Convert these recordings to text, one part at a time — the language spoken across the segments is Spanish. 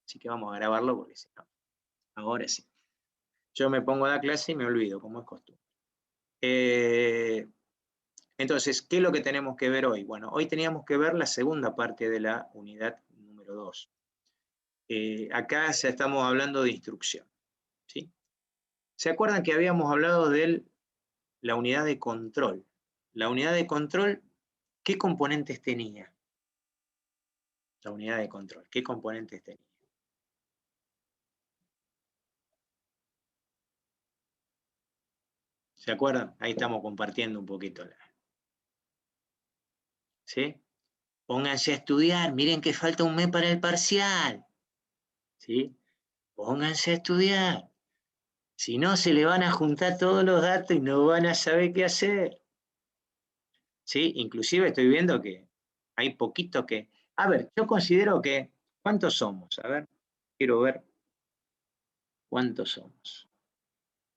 Así que vamos a grabarlo porque si no, ahora sí. Yo me pongo a dar clase y me olvido, como es costumbre. Entonces, ¿qué es lo que tenemos que ver hoy? Bueno, hoy teníamos que ver la segunda parte de la unidad número 2. Acá ya estamos hablando de instrucción, ¿sí? ¿Se acuerdan que habíamos hablado de la unidad de control? La unidad de control, ¿qué componentes tenía? La unidad de control, ¿qué componentes tenía? ¿Se acuerdan? Ahí estamos compartiendo un poquito. ¿Sí? Pónganse a estudiar, miren que falta un mes para el parcial. ¿Sí? Pónganse a estudiar. Si no, se le van a juntar todos los datos y no van a saber qué hacer. ¿Sí? Inclusive estoy viendo que hay poquito que... A ver, yo considero que... ¿Cuántos somos? A ver, quiero ver cuántos somos.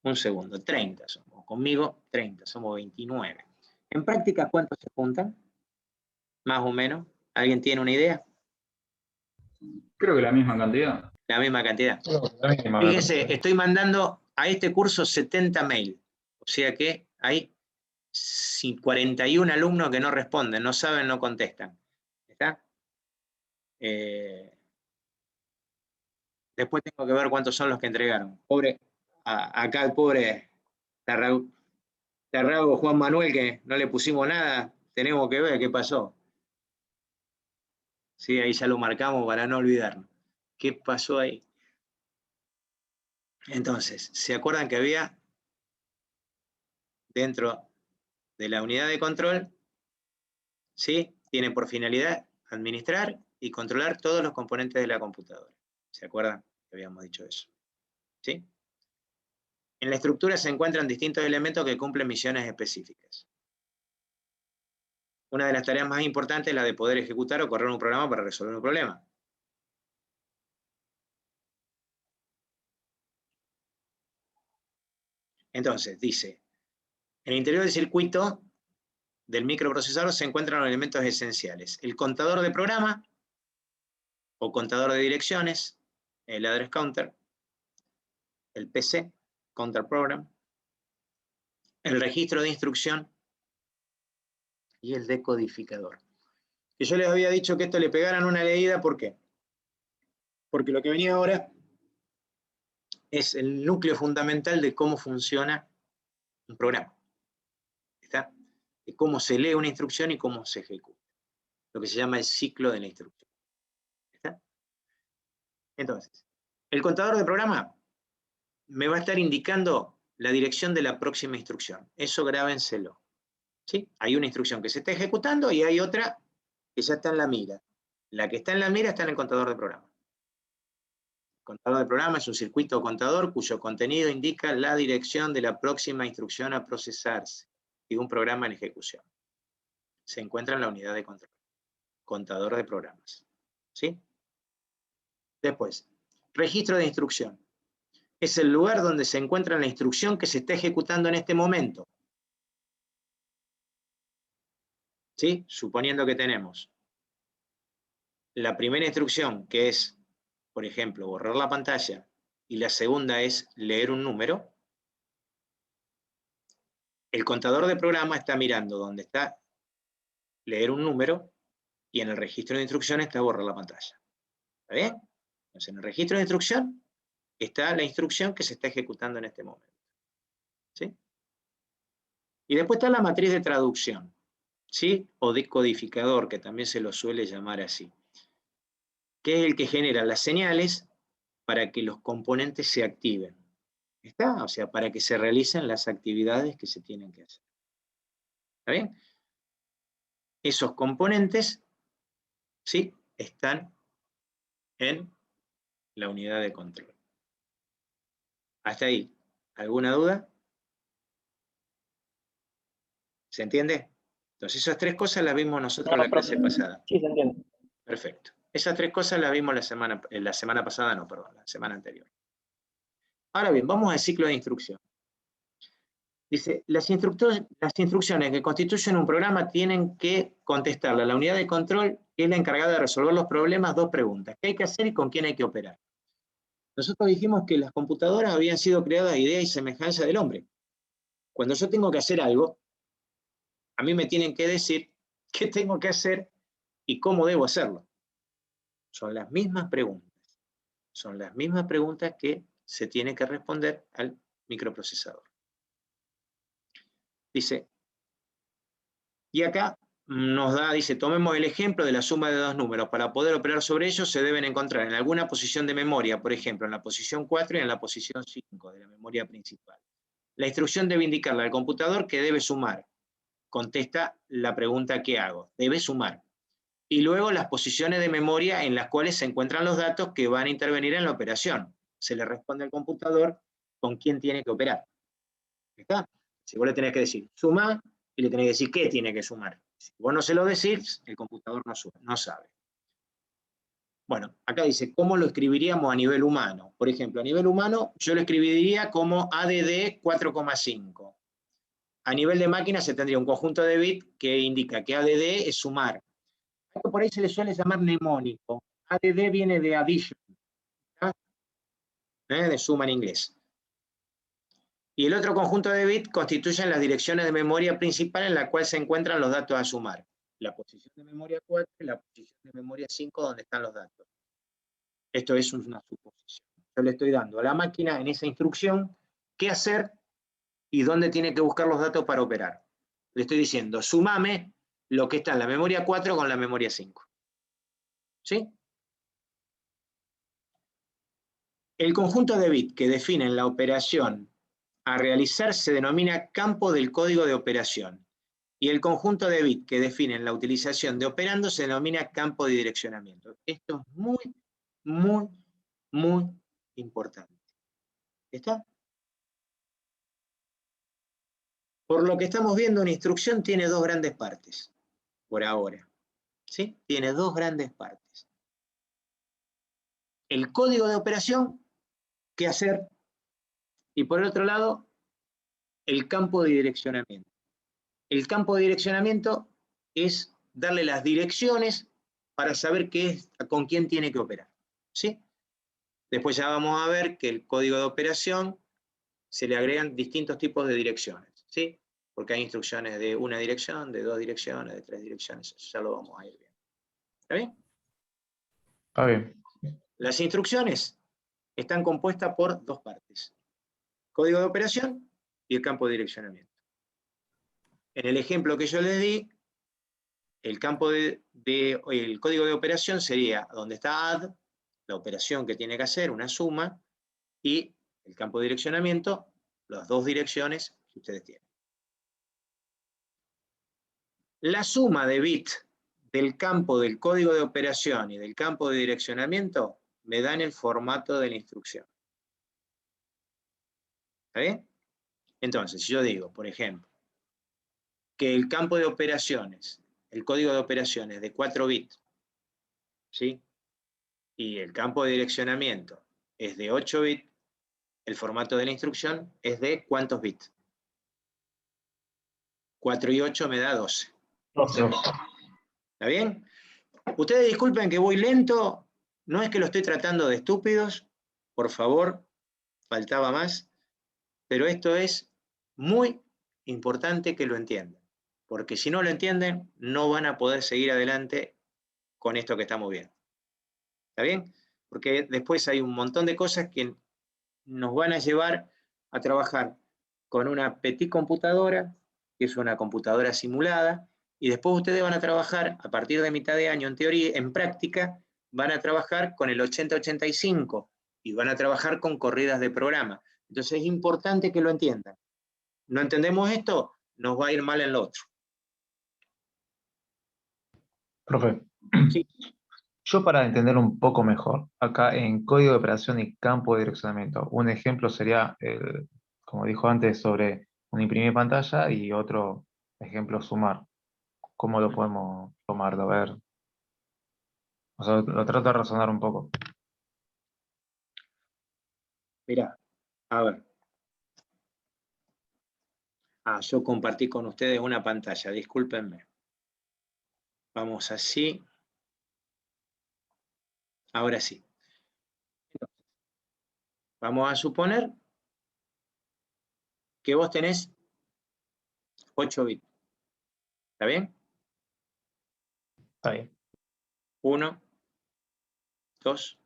Un segundo, 30 somos. Conmigo, 30, somos 29. ¿En práctica cuántos se juntan? Más o menos. ¿Alguien tiene una idea? Creo que la misma cantidad. La misma cantidad. La misma, Fíjense, estoy mandando a este curso 70 mails. O sea que hay 41 alumnos que no responden, no saben, no contestan. ¿Está? Después tengo que ver cuántos son los que entregaron. Pobre, acá el pobre Tarrago Juan Manuel, que no le pusimos nada, tenemos que ver qué pasó. Sí, ahí ya lo marcamos para no olvidarnos. ¿Qué pasó ahí? Entonces, ¿se acuerdan que había dentro de la unidad de control? ¿Sí? Tiene por finalidad administrar y controlar todos los componentes de la computadora. ¿Se acuerdan que habíamos dicho eso? ¿Sí? En la estructura se encuentran distintos elementos que cumplen misiones específicas. Una de las tareas más importantes es la de poder ejecutar o correr un programa para resolver un problema. Entonces, dice, en el interior del circuito del microprocesador se encuentran los elementos esenciales. El contador de programa o contador de direcciones, el address counter, el PC, counter program, el registro de instrucción y el decodificador. Que yo les había dicho que esto le pegaran una leída, ¿por qué? Porque lo que venía ahora es el núcleo fundamental de cómo funciona un programa. ¿Está? De cómo se lee una instrucción y cómo se ejecuta. Lo que se llama el ciclo de la instrucción. ¿Está? Entonces, el contador de programa me va a estar indicando la dirección de la próxima instrucción. Eso grábenselo. ¿Sí? Hay una instrucción que se está ejecutando y hay otra que ya está en la mira. La que está en la mira está en el contador de programa. El contador de programa es un circuito contador cuyo contenido indica la dirección de la próxima instrucción a procesarse y un programa en ejecución. Se encuentra en la unidad de control. Contador de programas. ¿Sí? Después, registro de instrucción. Es el lugar donde se encuentra la instrucción que se está ejecutando en este momento. ¿Sí? Suponiendo que tenemos la primera instrucción, que es, por ejemplo, borrar la pantalla, y la segunda es leer un número, el contador de programa está mirando donde está leer un número y en el registro de instrucciones está borrar la pantalla. ¿Está bien? Entonces, en el registro de instrucción está la instrucción que se está ejecutando en este momento. ¿Sí? Y después está la matriz de traducción, ¿sí? O decodificador, que también se lo suele llamar así, que es el que genera las señales para que los componentes se activen. ¿Está? O sea, para que se realicen las actividades que se tienen que hacer. ¿Está bien? Esos componentes, ¿sí? Están en la unidad de control. Hasta ahí. ¿Alguna duda? ¿Se entiende? Entonces, esas tres cosas las vimos nosotros en la clase pasada. Sí, se entiende. Perfecto. Esas tres cosas las vimos la semana pasada, no, perdón, la semana anterior. Ahora bien, vamos al ciclo de instrucción. Dice, las instrucciones que constituyen un programa tienen que contestarle a la unidad de control que es la encargada de resolver los problemas, dos preguntas. ¿Qué hay que hacer y con quién hay que operar? Nosotros dijimos que las computadoras habían sido creadas a idea y semejanza del hombre. Cuando yo tengo que hacer algo, a mí me tienen que decir qué tengo que hacer y cómo debo hacerlo. Son las mismas preguntas. Son las mismas preguntas que se tiene que responder al microprocesador. Dice, y acá nos da, dice, tomemos el ejemplo de la suma de dos números. Para poder operar sobre ellos se deben encontrar en alguna posición de memoria, por ejemplo, en la posición 4 y en la posición 5 de la memoria principal. La instrucción debe indicarle al computador que debe sumar. Contesta la pregunta que hago. Debe sumar. Y luego las posiciones de memoria en las cuales se encuentran los datos que van a intervenir en la operación. Se le responde al computador con quién tiene que operar. ¿Está? Si vos le tenés que decir, suma, y le tenés que decir qué tiene que sumar. Si vos no se lo decís, el computador no sabe. Bueno, acá dice, ¿cómo lo escribiríamos a nivel humano? Por ejemplo, a nivel humano, yo lo escribiría como ADD 4,5. A nivel de máquina se tendría un conjunto de bits que indica que ADD es sumar. Esto por ahí se le suele llamar mnemónico. ADD viene de addition, ¿tá? De suma en inglés. Y el otro conjunto de bits constituyen las direcciones de memoria principal en la cual se encuentran los datos a sumar. La posición de memoria 4 y la posición de memoria 5 donde están los datos. Esto es una suposición. Yo le estoy dando a la máquina en esa instrucción qué hacer y dónde tiene que buscar los datos para operar. Le estoy diciendo, sumame lo que está en la memoria 4 con la memoria 5. ¿Sí? El conjunto de bits que definen la operación a realizar se denomina campo del código de operación. Y el conjunto de bits que definen la utilización de operando se denomina campo de direccionamiento. Esto es muy, muy, muy importante. ¿Está? Por lo que estamos viendo, una instrucción tiene dos grandes partes, por ahora. ¿Sí? Tiene dos grandes partes. El código de operación, qué hacer, y por el otro lado, el campo de direccionamiento. El campo de direccionamiento es darle las direcciones para saber con quién tiene que operar. ¿Sí? Después ya vamos a ver que el código de operación se le agregan distintos tipos de direcciones. ¿Sí? Porque hay instrucciones de una dirección, de dos direcciones, de tres direcciones. Ya lo vamos a ir viendo. ¿Está bien? Está bien. Las instrucciones están compuestas por dos partes. Código de operación y el campo de direccionamiento. En el ejemplo que yo les di, el código de operación sería donde está add, la operación que tiene que hacer, una suma, y el campo de direccionamiento, las dos direcciones que ustedes tienen. La suma de bits del campo del código de operación y del campo de direccionamiento me dan el formato de la instrucción. ¿Está bien? Entonces, si yo digo, por ejemplo, que el campo de operaciones, el código de operaciones de 4 bits, ¿sí? Y el campo de direccionamiento es de 8 bits, el formato de la instrucción es de ¿cuántos bits? 4 y 8 me da 12. 12. ¿Está bien? Ustedes disculpen que voy lento, no es que lo estoy tratando de estúpidos, por favor, faltaba más, pero esto es muy importante que lo entiendan, porque si no lo entienden, no van a poder seguir adelante con esto que estamos viendo. ¿Está bien? Porque después hay un montón de cosas que nos van a llevar a trabajar con una petit computadora, que es una computadora simulada, y después ustedes van a trabajar, a partir de mitad de año, en teoría, en práctica, van a trabajar con el 8085 y van a trabajar con corridas de programa. Entonces es importante que lo entiendan. No entendemos esto, nos va a ir mal en lo otro. Profe, Sí. yo para entender un poco mejor, acá en código de operación y campo de direccionamiento, un ejemplo sería, como dijo antes, sobre un imprimir pantalla y otro ejemplo sumar. ¿Cómo lo podemos tomar? A ver, o sea, lo trato de razonar un poco. Mirá, a ver. Yo compartí con ustedes una pantalla, discúlpenme. Vamos así. Ahora sí. Entonces, vamos a suponer que vos tenés 8 bits. ¿Está bien? Está bien. 1, 2,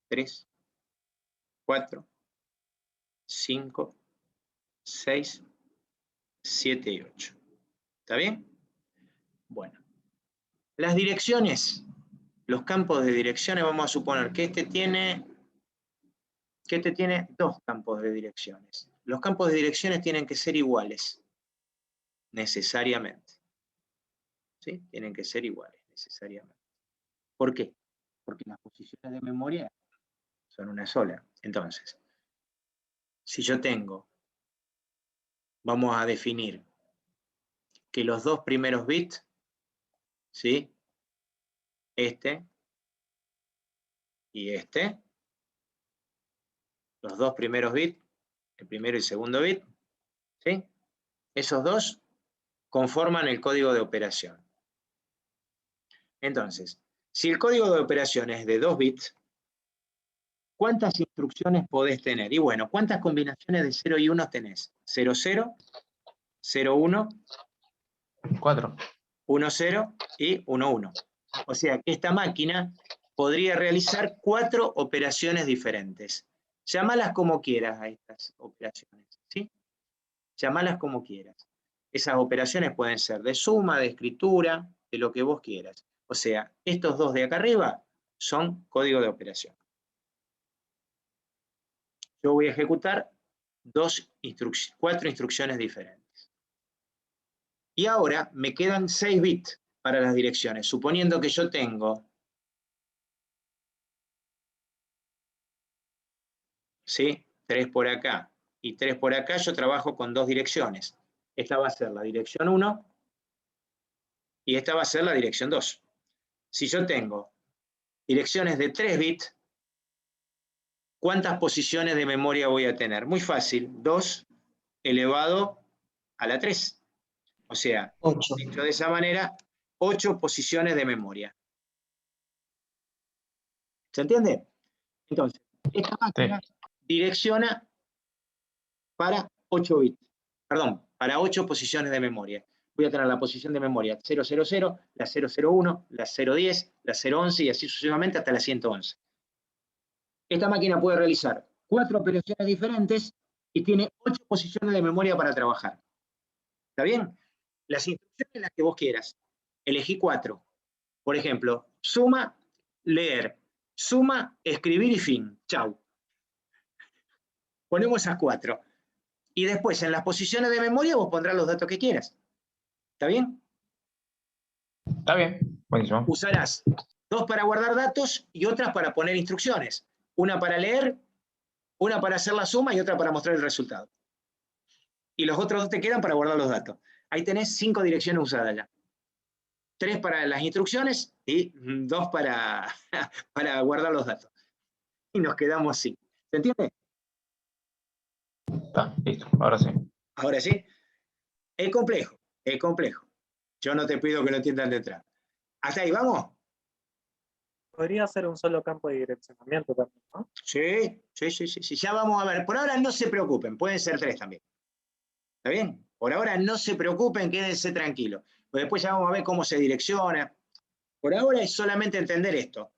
3, 4, 5, 6, 7 y 8. ¿Está bien? Bueno. Las direcciones, los campos de direcciones, vamos a suponer que este tiene 2 campos de direcciones. Los campos de direcciones tienen que ser iguales, necesariamente. ¿Sí? Tienen que ser iguales, necesariamente. ¿Por qué? Porque las posiciones de memoria son una sola. Entonces, si yo tengo, vamos a definir que los 2 primeros bits, ¿sí? Este y este, los 2 primeros bits, el primero y el segundo bit, ¿sí? Esos 2 conforman el código de operación. Entonces, si el código de operación es de 2 bits, ¿cuántas instrucciones podés tener? Y bueno, ¿cuántas combinaciones de 0 y 1 tenés? 0, 0, 0, 1, 4. 1, 0 y 1, 1. O sea que esta máquina podría realizar 4 operaciones diferentes. Llámalas como quieras a estas operaciones, ¿sí? Llámalas como quieras. Esas operaciones pueden ser de suma, de escritura, de lo que vos quieras. O sea, estos 2 de acá arriba son código de operación. Yo voy a ejecutar 4 instrucciones diferentes. Y ahora me quedan 6 bits para las direcciones, suponiendo que yo tengo, ¿sí? 3 por acá y 3 por acá, yo trabajo con 2 direcciones. Esta va a ser la dirección 1 y esta va a ser la dirección 2. Si yo tengo direcciones de 3 bits, ¿cuántas posiciones de memoria voy a tener? Muy fácil, 2 elevado a la 3. O sea, 8. dicho de esa manera, 8 posiciones de memoria. ¿Se entiende? Entonces, esta máquina direcciona para 8 bits. Perdón, para 8 posiciones de memoria. Voy a tener la posición de memoria 000, la 001, la 010, la 011 y así sucesivamente hasta la 111. Esta máquina puede realizar 4 operaciones diferentes y tiene 8 posiciones de memoria para trabajar. ¿Está bien? Las instrucciones las que vos quieras. Elegí 4. Por ejemplo, suma, leer, suma, escribir y fin. Chau. Ponemos esas 4. Y después, en las posiciones de memoria, vos pondrás los datos que quieras. ¿Está bien? Está bien. Buenísimo. Usarás 2 para guardar datos y otras para poner instrucciones. Una para leer, una para hacer la suma y otra para mostrar el resultado. Y los otros 2 te quedan para guardar los datos. Ahí tenés 5 direcciones usadas ya. 3 para las instrucciones y 2 para guardar los datos. Y nos quedamos así. ¿Se entiende? Está, listo. Ahora sí. Ahora sí. Es complejo, es complejo. Yo no te pido que lo entiendan de entrada. ¿Hasta ahí vamos? Podría ser un solo campo de direccionamiento también, ¿no? Sí. Ya vamos a ver. Por ahora no se preocupen, pueden ser 3 también. ¿Está bien? Por ahora no se preocupen, quédense tranquilos. Pues después ya vamos a ver cómo se direcciona. Por ahora es solamente entender esto.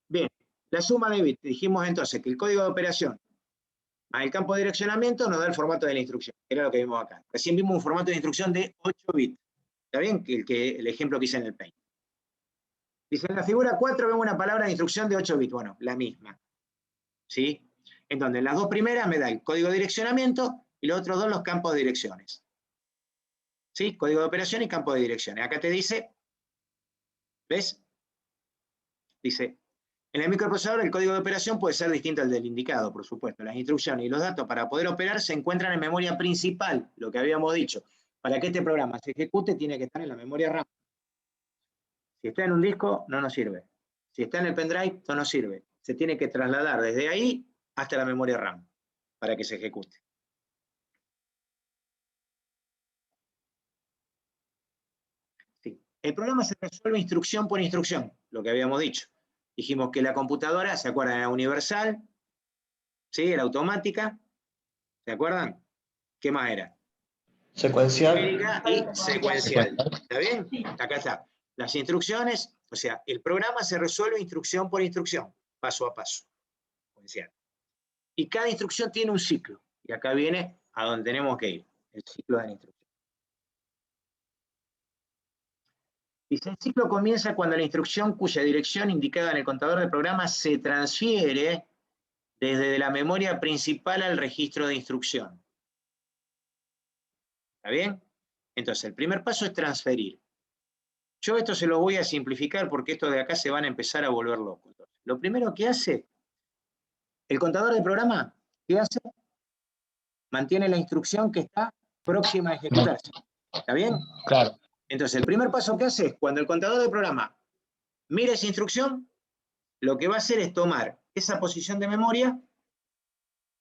Bien, la suma de bits. Dijimos entonces que el código de operación más el campo de direccionamiento nos da el formato de la instrucción, que era lo que vimos acá. Recién vimos un formato de instrucción de 8 bits. ¿Está bien? El ejemplo que hice en el Paint. Dice, en la figura 4 vemos una palabra de instrucción de 8 bits. Bueno, la misma. ¿Sí? En donde las 2 primeras me da el código de direccionamiento y los otros 2 los campos de direcciones. ¿Sí? Código de operación y campo de direcciones. Acá te dice, ¿ves? Dice, en el microprocesador el código de operación puede ser distinto al del indicado, por supuesto. Las instrucciones y los datos para poder operar se encuentran en memoria principal, lo que habíamos dicho. Para que este programa se ejecute tiene que estar en la memoria RAM. Si está en un disco, no nos sirve. Si está en el pendrive, no nos sirve. Se tiene que trasladar desde ahí hasta la memoria RAM para que se ejecute. Sí. El programa se resuelve instrucción por instrucción, lo que habíamos dicho. Dijimos que la computadora, ¿se acuerdan? Era universal, ¿sí? Era automática, ¿se acuerdan? ¿Qué más era? Secuencial. Numérica y secuencial. ¿Está bien? Acá está. Las instrucciones, o sea, el programa se resuelve instrucción por instrucción, paso a paso. Secuencial. Y cada instrucción tiene un ciclo. Y acá viene a donde tenemos que ir, el ciclo de la instrucción. Dice, el ciclo comienza cuando la instrucción cuya dirección indicada en el contador de programa se transfiere desde la memoria principal al registro de instrucción. ¿Está bien? Entonces, el primer paso es transferir. Yo esto se lo voy a simplificar porque estos de acá se van a empezar a volver locos. Lo primero que hace el contador de programa, ¿qué hace? Mantiene la instrucción que está próxima a ejecutarse. ¿Está bien? Claro. Entonces, el primer paso que hace es, cuando el contador de programa mira esa instrucción, lo que va a hacer es tomar esa posición de memoria,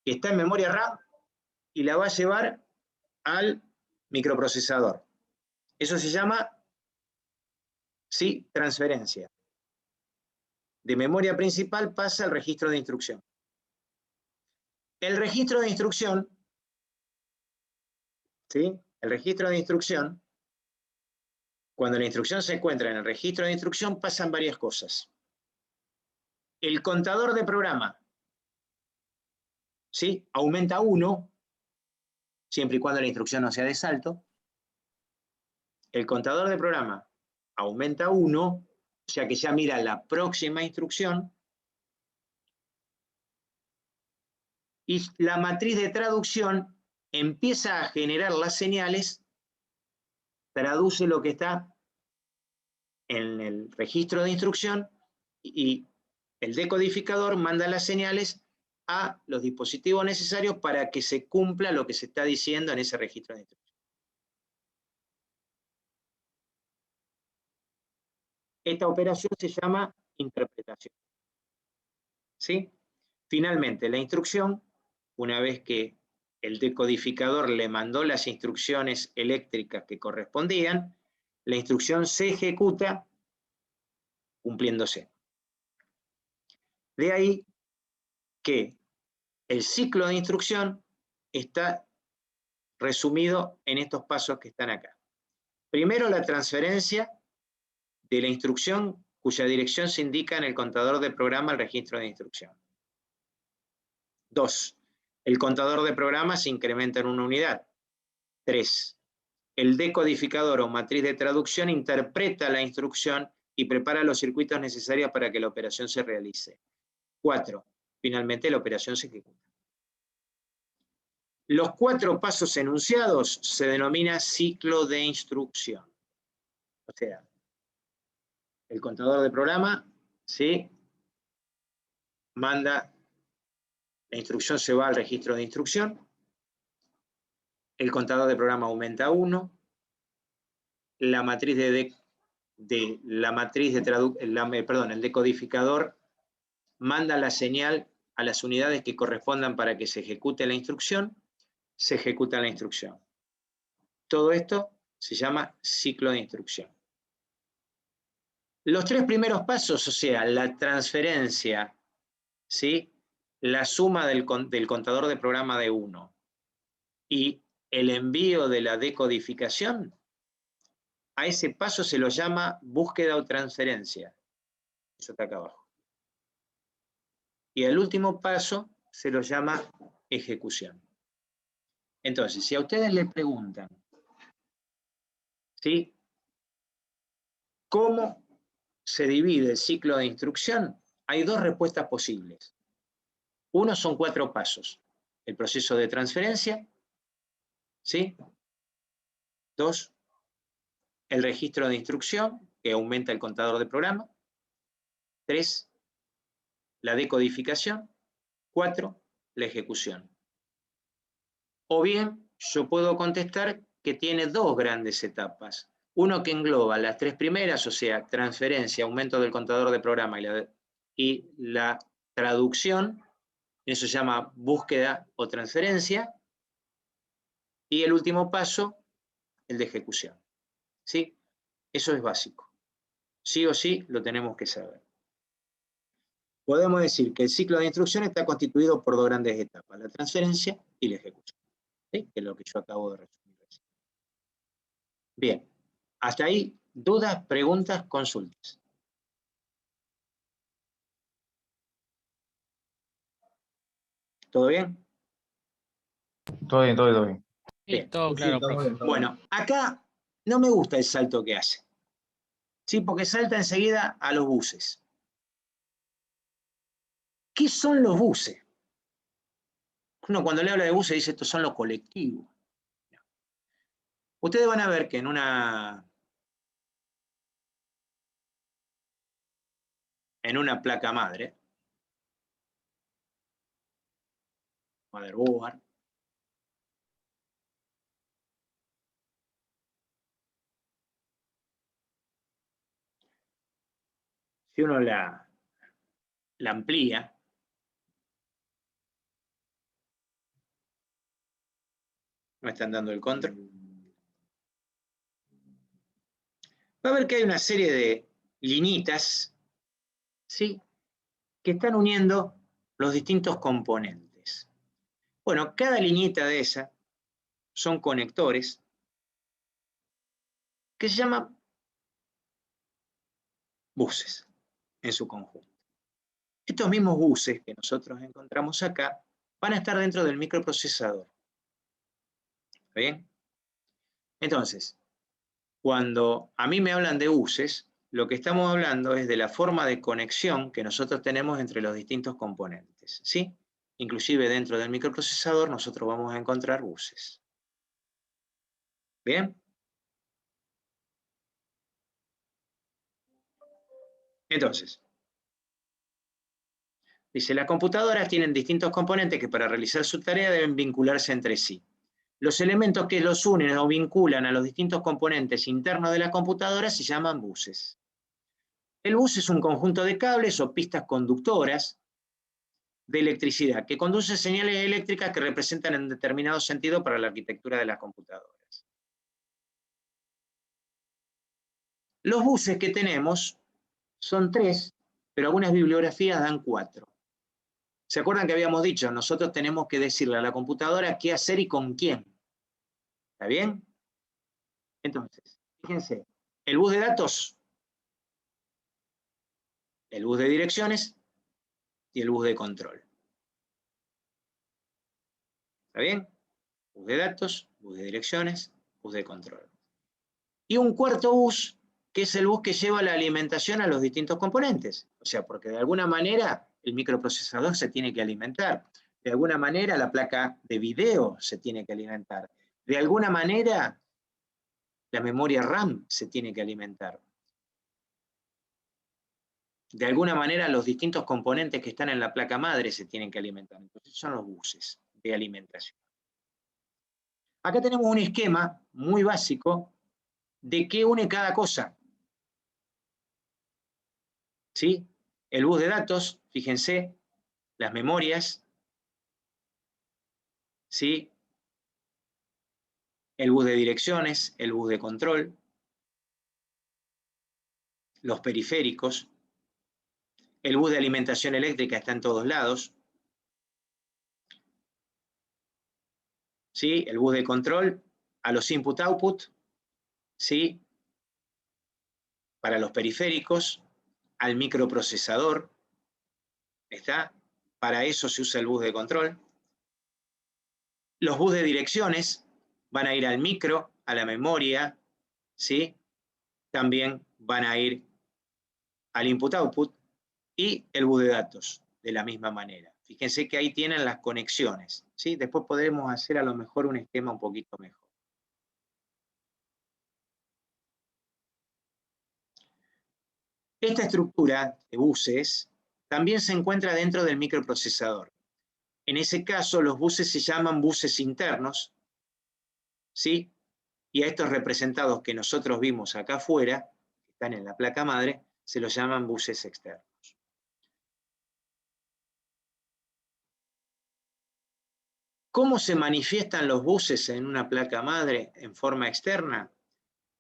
que está en memoria RAM, y la va a llevar al microprocesador. Eso se llama, sí, transferencia. De memoria principal pasa al registro de instrucción. El registro de instrucción, ¿sí? El registro de instrucción, cuando la instrucción se encuentra en el registro de instrucción, pasan varias cosas. El contador de programa, ¿sí? Aumenta 1, siempre y cuando la instrucción no sea de salto. El contador de programa aumenta 1, o sea que ya mira la próxima instrucción. Y la matriz de traducción empieza a generar las señales, traduce lo que está en el registro de instrucción y el decodificador manda las señales a los dispositivos necesarios para que se cumpla lo que se está diciendo en ese registro de instrucción. Esta operación se llama interpretación. ¿Sí? Finalmente, la instrucción, una vez que el decodificador le mandó las instrucciones eléctricas que correspondían, la instrucción se ejecuta cumpliéndose. De ahí que el ciclo de instrucción está resumido en estos pasos que están acá. Primero, la transferencia de la instrucción cuya dirección se indica en el contador de programa al registro de instrucción. 2. El contador de programa se incrementa en una unidad. 3. El decodificador o matriz de traducción interpreta la instrucción y prepara los circuitos necesarios para que la operación se realice. 4. Finalmente, la operación se ejecuta. Los 4 pasos enunciados se denomina ciclo de instrucción. O sea, el contador de programa, ¿sí? Manda, la instrucción se va al registro de instrucción, el contador de programa aumenta 1, la matriz el decodificador manda la señal a las unidades que correspondan para que se ejecute la instrucción, se ejecuta la instrucción. Todo esto se llama ciclo de instrucción. Los 3 primeros pasos, o sea, la transferencia, ¿sí? La suma del contador de programa de 1 y el envío de la decodificación, a ese paso se lo llama búsqueda o transferencia. Eso está acá abajo. Y el último paso se lo llama ejecución. Entonces, si a ustedes les preguntan, ¿sí? ¿Cómo se divide el ciclo de instrucción? Hay 2 respuestas posibles. Uno son 4 pasos. El proceso de transferencia, ¿sí? 2, el registro de instrucción, que aumenta el contador de programa. 3, la decodificación. 4, la ejecución. O bien, yo puedo contestar que tiene 2 grandes etapas. Uno que engloba las 3 primeras, o sea, transferencia, aumento del contador de programa y la traducción, eso se llama búsqueda o transferencia. Y el último paso, el de ejecución. ¿Sí? Eso es básico. Sí o sí lo tenemos que saber. Podemos decir que el ciclo de instrucción está constituido por dos grandes etapas, la transferencia y la ejecución. ¿Sí? Que es lo que yo acabo de resumir. Bien, hasta ahí, dudas, preguntas, consultas. ¿Todo bien? Todo bien, todo bien. Sí, Bien. todo claro, profe. Bueno, acá no me gusta el salto que hace. ¿Sí? Porque salta enseguida a los buses. ¿Qué son los buses? Uno cuando le habla de buses dice, estos son los colectivos. Ustedes van a ver que en una placa madre, motherboard, si uno la amplía, me están dando el control, va a ver que hay una serie de linitas, ¿sí? Que están uniendo los distintos componentes. Bueno, cada liñita de esa son conectores que se llaman buses en su conjunto. Estos mismos buses que nosotros encontramos acá van a estar dentro del microprocesador. ¿Está bien? Entonces, cuando a mí me hablan de buses, lo que estamos hablando es de la forma de conexión que nosotros tenemos entre los distintos componentes, ¿sí? Inclusive dentro del microprocesador nosotros vamos a encontrar buses. ¿Bien? Entonces, dice, las computadoras tienen distintos componentes que para realizar su tarea deben vincularse entre sí. Los elementos que los unen o vinculan a los distintos componentes internos de la computadora se llaman buses. El bus es un conjunto de cables o pistas conductoras de electricidad que conducen señales eléctricas que representan en determinado sentido para la arquitectura de las computadoras. Los buses que tenemos son 3, pero algunas bibliografías dan 4. ¿Se acuerdan que habíamos dicho? Nosotros tenemos que decirle a la computadora qué hacer y con quién. ¿Está bien? Entonces, fíjense, el bus de datos, el bus de direcciones y el bus de control. ¿Está bien? Bus de datos, bus de direcciones, bus de control. Y un cuarto bus, que es el bus que lleva la alimentación a los distintos componentes. O sea, porque de alguna manera el microprocesador se tiene que alimentar. De alguna manera la placa de video se tiene que alimentar. De alguna manera la memoria RAM se tiene que alimentar. De alguna manera los distintos componentes que están en la placa madre se tienen que alimentar. Entonces son los buses de alimentación. Acá tenemos un esquema muy básico de qué une cada cosa. ¿Sí? El bus de datos, fíjense, las memorias, ¿sí? El bus de direcciones, el bus de control, los periféricos, el bus de alimentación eléctrica está en todos lados, ¿sí? El bus de control a los input-output, ¿sí? Para los periféricos, al microprocesador, ¿está? Para eso se usa el bus de control. Los bus de direcciones van a ir al micro, a la memoria, ¿sí? También van a ir al input-output y el bus de datos de la misma manera. Fíjense que ahí tienen las conexiones, ¿sí? Después podremos hacer a lo mejor un esquema un poquito mejor. Esta estructura de buses también se encuentra dentro del microprocesador. En ese caso, los buses se llaman buses internos, ¿sí? Y a estos representados que nosotros vimos acá afuera, que están en la placa madre, se los llaman buses externos. ¿Cómo se manifiestan los buses en una placa madre en forma externa?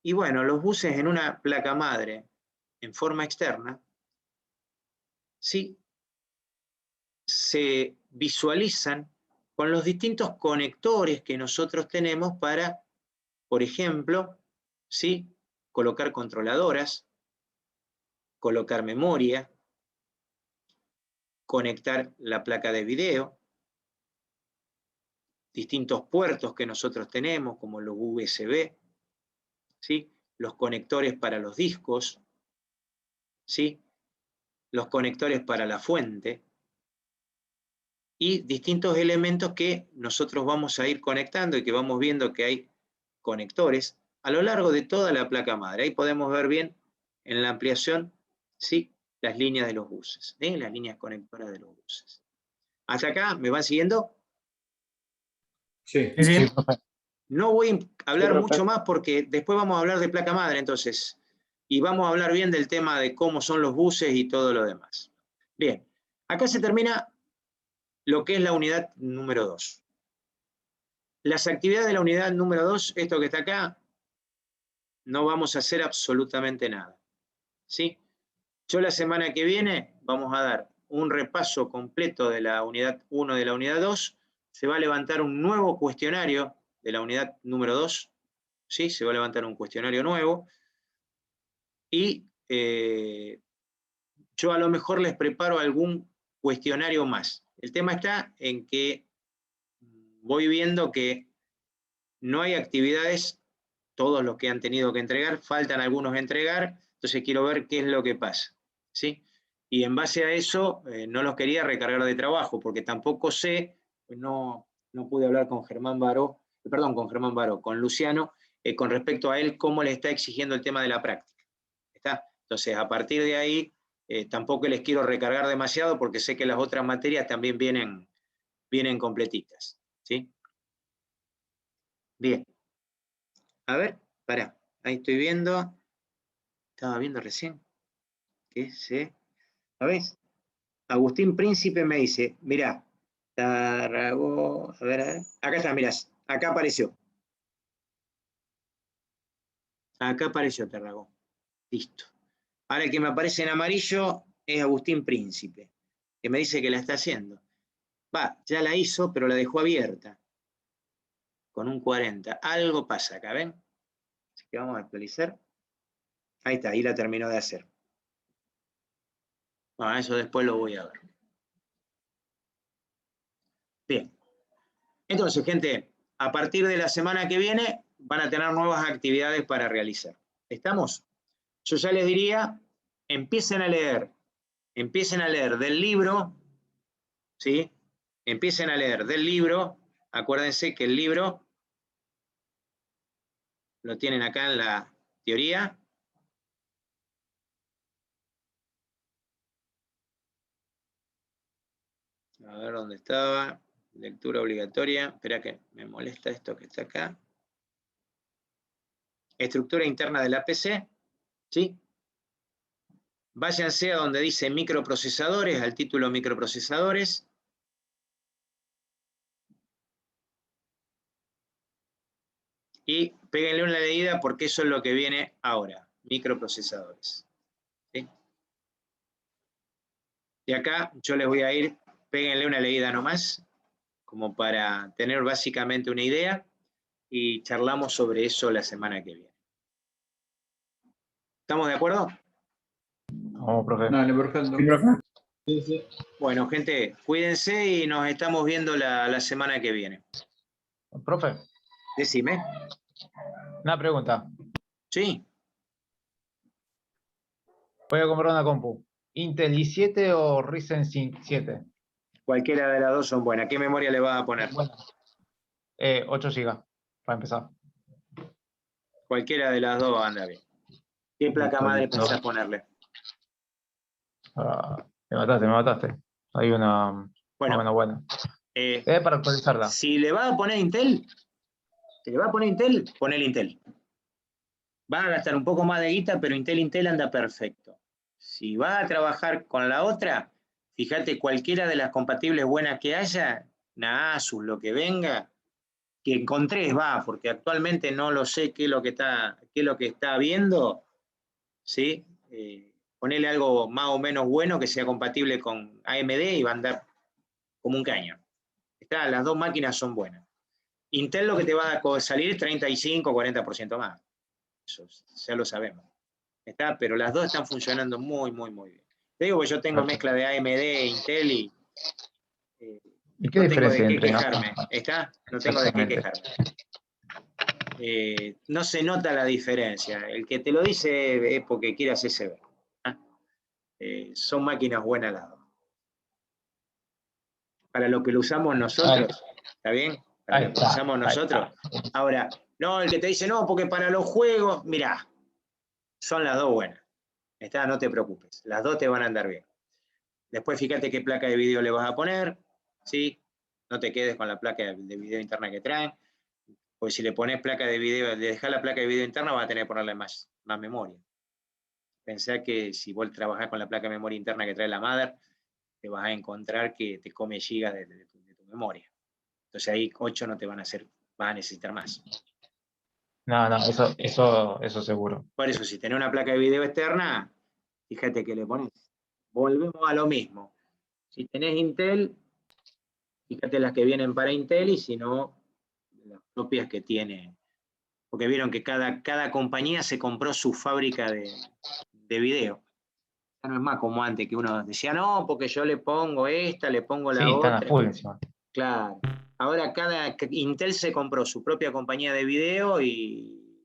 Y bueno, los buses en una placa madre en forma externa, sí, se visualizan con los distintos conectores que nosotros tenemos para, por ejemplo, ¿sí?, colocar controladoras, colocar memoria, conectar la placa de video, distintos puertos que nosotros tenemos, como los USB, ¿sí?, los conectores para los discos, ¿sí?, los conectores para la fuente, y distintos elementos que nosotros vamos a ir conectando y que vamos viendo que hay conectores a lo largo de toda la placa madre. Ahí podemos ver bien en la ampliación, ¿sí?, las líneas de los buses, las líneas conectoras de los buses. ¿Hasta acá me van siguiendo? Sí. Sí, profe. No voy a hablar profe. mucho más porque después vamos a hablar de placa madre, entonces, y vamos a hablar bien del tema de cómo son los buses y todo lo demás. Bien, acá se termina lo que es la unidad número 2. Las actividades de la unidad número 2, esto que está acá, no vamos a hacer absolutamente nada, ¿sí? Yo la semana que viene vamos a dar un repaso completo de la unidad 1 de la unidad 2, se va a levantar un nuevo cuestionario de la unidad número 2, ¿sí? Se va a levantar un cuestionario nuevo, y yo a lo mejor les preparo algún cuestionario más. El tema está en que voy viendo que no hay actividades, todos los que han tenido que entregar, faltan algunos a entregar, entonces quiero ver qué es lo que pasa, ¿sí? Y en base a eso, no los quería recargar de trabajo, porque tampoco sé, no pude hablar con Germán Baró, con Luciano, con respecto a él, cómo le está exigiendo el tema de la práctica. ¿Está? Entonces, a partir de ahí, tampoco les quiero recargar demasiado, porque sé que las otras materias también vienen completitas, ¿sí? Bien. A ver, pará, ahí estoy viendo. Estaba viendo recién. ¿Qué sé? ¿Sabés? Agustín Príncipe me dice, mirá, Tarragó, a ver, acá está, mirá, acá apareció. Acá apareció Tarragó. Listo. Ahora el que me aparece en amarillo es Agustín Príncipe, que me dice que la está haciendo. Va, ya la hizo, pero la dejó abierta. Con un 40. Algo pasa acá, ¿ven? Así que vamos a actualizar. Ahí está, ahí la terminó de hacer. Bueno, eso después lo voy a ver. Bien. Entonces, gente, a partir de la semana que viene van a tener nuevas actividades para realizar. ¿Estamos? Yo ya les diría, empiecen a leer del libro, ¿sí? Empiecen a leer del libro. Acuérdense que el libro lo tienen acá en la teoría. A ver dónde estaba. Lectura obligatoria. Espera que me molesta esto que está acá. Estructura interna del APC. ¿Sí? Váyanse a donde dice microprocesadores, al título microprocesadores. Y péguenle una leída porque eso es lo que viene ahora. Microprocesadores. ¿Sí? Y acá yo les voy a ir, péguenle una leída nomás, como para tener básicamente una idea, y charlamos sobre eso la semana que viene. ¿Estamos de acuerdo? Vamos, profe. Dale, perfecto. Sí, profe. Sí, sí. Bueno, gente, cuídense y nos estamos viendo la semana que viene. Profe, Decime. una pregunta. ¿Sí? Voy a comprar una compu. ¿Intel i7 o Ryzen 7? Cualquiera de las dos son buenas. ¿Qué memoria le vas a poner? Bueno, 8 GB, para empezar. Cualquiera de las dos anda bien. ¿Qué placa madre Listo. pensás ponerle? Me mataste. Hay una más o menos buena. Para actualizarla. Si le vas a poner Intel, ponele Intel. Va a gastar un poco más de guita, pero Intel anda perfecto. Si vas a trabajar con la otra, fíjate cualquiera de las compatibles buenas que haya, una Asus, lo que venga, que encontrés, porque actualmente no lo sé qué es qué es lo que está viendo, ¿sí? Ponele algo más o menos bueno que sea compatible con AMD y va a andar como un caño. Las dos máquinas son buenas. Intel lo que te va a salir 35, 40% más. Eso ya lo sabemos. Pero las dos están funcionando muy, muy, muy bien. Te digo que yo tengo mezcla de AMD e Intel y ¿Y qué no tengo de diferencia qué entre quejarme. No tengo de qué quejarme. No se nota la diferencia. El que te lo dice es porque quiere hacerse ver. Son máquinas buenas las dos. Para lo que lo usamos nosotros, ¿está bien? Para lo que lo usamos nosotros. Ahora, no, el que te dice, no, porque para los juegos, mirá, son las dos buenas. No te preocupes, las dos te van a andar bien. Después fíjate qué placa de video le vas a poner, ¿sí? No te quedes con la placa de video interna que traen, porque si le pones placa de video, le dejas la placa de video interna, vas a tener que ponerle más memoria. Pensá que si vos trabajás con la placa de memoria interna que trae la mother, te vas a encontrar que te come gigas de tu memoria. Entonces ahí 8 no te van a hacer, vas a necesitar más. No, eso seguro. Por eso, si tenés una placa de video externa, fíjate que le pones. Volvemos a lo mismo. Si tenés Intel, fíjate las que vienen para Intel y si no, las propias que tiene. Porque vieron que cada compañía se compró su fábrica de video. Ya no es más como antes, que uno decía, no, porque yo le pongo esta, le pongo la Sí, están a otra. full encima. Claro. Ahora Intel se compró su propia compañía de video y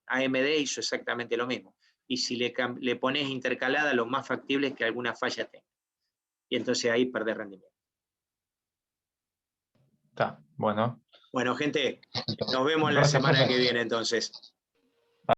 AMD hizo exactamente lo mismo. Y si le pones intercalada, lo más factible es que alguna falla tenga. Y entonces ahí perdés rendimiento. Está, bueno. Bueno, gente, nos vemos la semana que viene entonces.